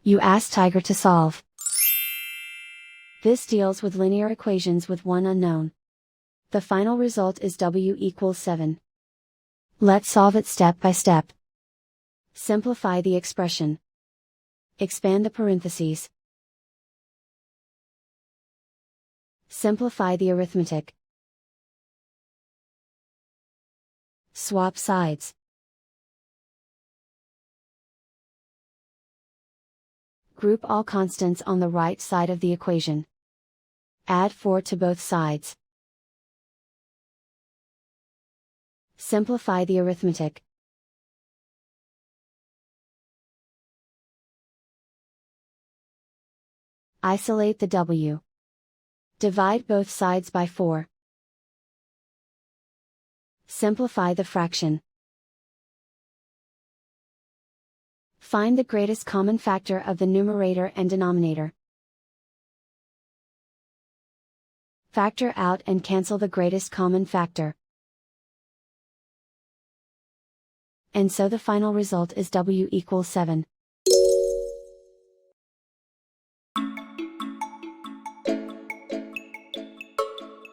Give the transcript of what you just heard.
You ask Tiger to solve. This deals with linear equations with one unknown. The final result is w equals 7. Let's solve it step by step. Simplify the expression. Expand the parentheses. Simplify the arithmetic. Swap sides. Group all constants on the right side of the equation. Add 4 to both sides. Simplify the arithmetic. Isolate the w. Divide both sides by 4. Simplify the fraction. Find the greatest common factor of the numerator and denominator. Factor out and cancel the greatest common factor. And so the final result is w equals 7.